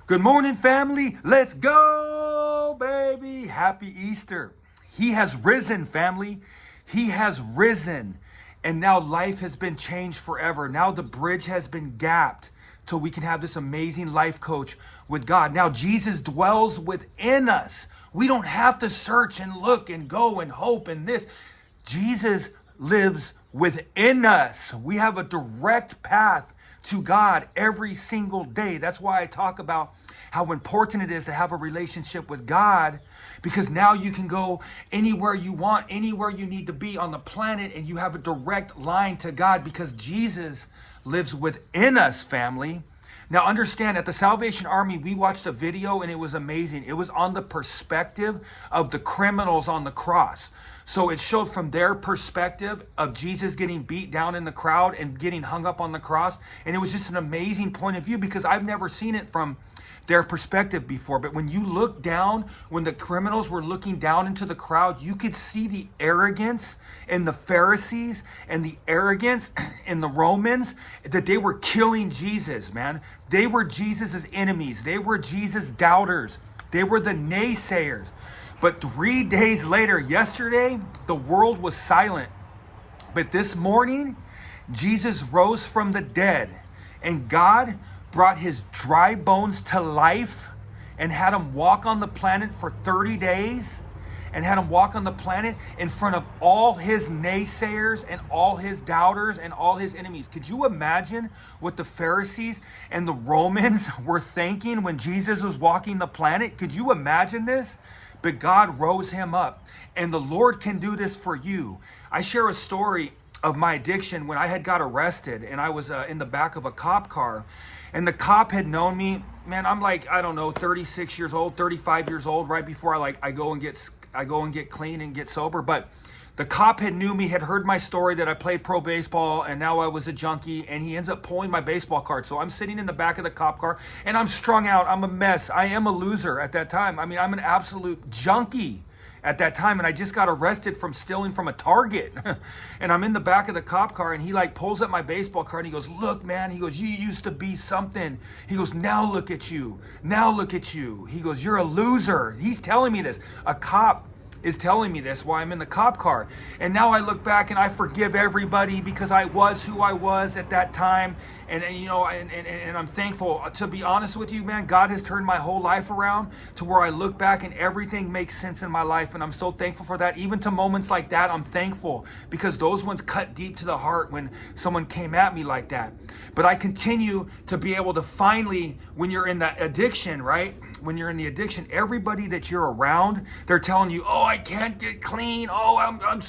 Good morning, family. Let's go, baby. Happy Easter. He has risen, family. He has risen. And now life has been changed forever. Now the bridge has been gapped till we can have this amazing life coach with God. Now Jesus dwells within us. We don't have to search and look and go and hope and this. Jesus lives within us. We have a direct path to God every single day. That's why I talk about how important it is to have a relationship with God, because now you can go anywhere you want, anywhere you need to be on the planet, and you have a direct line to God because Jesus lives within us, family. Now understand, at the Salvation Army, we watched a video and it was amazing. It was on the perspective of the criminals on the cross. So it showed from their perspective of Jesus getting beat down in the crowd and getting hung up on the cross. And it was just an amazing point of view because I've never seen it from their perspective before. But when you look down, when the criminals were looking down into the crowd, you could see the arrogance in the Pharisees and the arrogance in the Romans, that they were killing Jesus, man. They were Jesus's enemies. They were Jesus' doubters. They were the naysayers. But 3 days later, yesterday, the world was silent. But this morning, Jesus rose from the dead, and God brought his dry bones to life and had him walk on the planet for 30 days and had him walk on the planet in front of all his naysayers and all his doubters and all his enemies. Could you imagine what the Pharisees and the Romans were thinking when Jesus was walking the planet? Could you imagine this? But God rose him up, and the Lord can do this for you. I share a story of my addiction when I had got arrested, and I was in the back of a cop car, and the cop had known me. Man, I'm like, I don't know, 36 years old, 35 years old, right before I go and get clean and get sober. But the cop had knew me, had heard my story that I played pro baseball and now I was a junkie, and he ends up pulling my baseball card. So I'm sitting in the back of the cop car and I'm strung out. I'm a mess. I am a loser at that time. I mean, I'm an absolute junkie at that time, and I just got arrested from stealing from a Target. And I'm in the back of the cop car, and he like pulls up my baseball card and he goes, "Look, man," he goes, "you used to be something." He goes, "Now look at you. Now look at you." He goes, "You're a loser." He's telling me this. A cop is telling me this while I'm in the cop car. And now I look back and I forgive everybody because I was who I was at that time. And I'm thankful. To be honest with you, man, God has turned my whole life around to where I look back and everything makes sense in my life. And I'm so thankful for that. Even to moments like that, I'm thankful because those ones cut deep to the heart when someone came at me like that. But I continue to be able to finally, when you're in that addiction, right? When you're in the addiction, everybody that you're around, they're telling you, "Oh, I can't get clean. Oh, I'm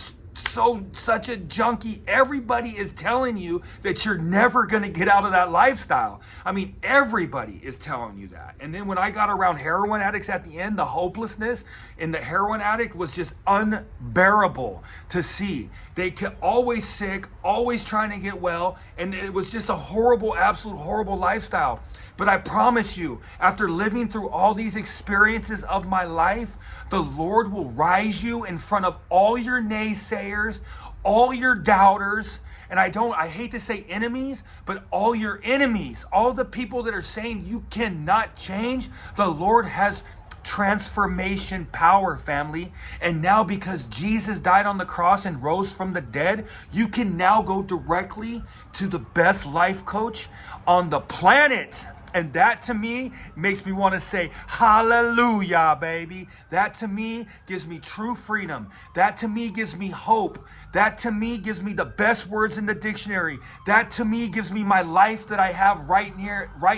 such a junkie." Everybody is telling you that you're never going to get out of that lifestyle. I mean, everybody is telling you that. And then when I got around heroin addicts at the end, the hopelessness in the heroin addict was just unbearable to see. They kept always sick, always trying to get well, and it was just a horrible, absolute horrible lifestyle. But I promise you, after living through all these experiences of my life, the Lord will rise you in front of all your naysayers, all your doubters, and I hate to say enemies, but all your enemies, all the people that are saying you cannot change. The Lord has transformation power, family. And now because Jesus died on the cross and rose from the dead, you can now go directly to the best life coach on the planet. And that to me makes me want to say, hallelujah, baby. That to me gives me true freedom. That to me gives me hope. That to me gives me the best words in the dictionary. That to me gives me my life that I have right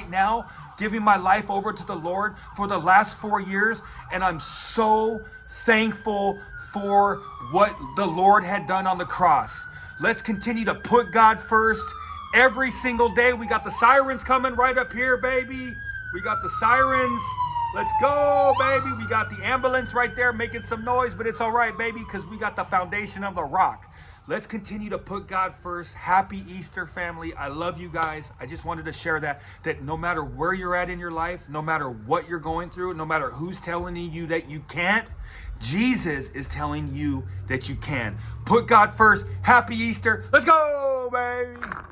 now, giving my life over to the Lord for the last 4 years. And I'm so thankful for what the Lord had done on the cross. Let's continue to put God first. Every single day. We got the sirens coming right up here, baby. We got the sirens. Let's go, baby. We got the ambulance right there making some noise, but it's all right, baby, because we got the foundation of the rock. Let's continue to put God first. Happy Easter, family. I love you guys. I just wanted to share that no matter where you're at in your life, no matter what you're going through, no matter who's telling you that you can't, Jesus is telling you that you can. Put God first. Happy Easter. Let's go, baby.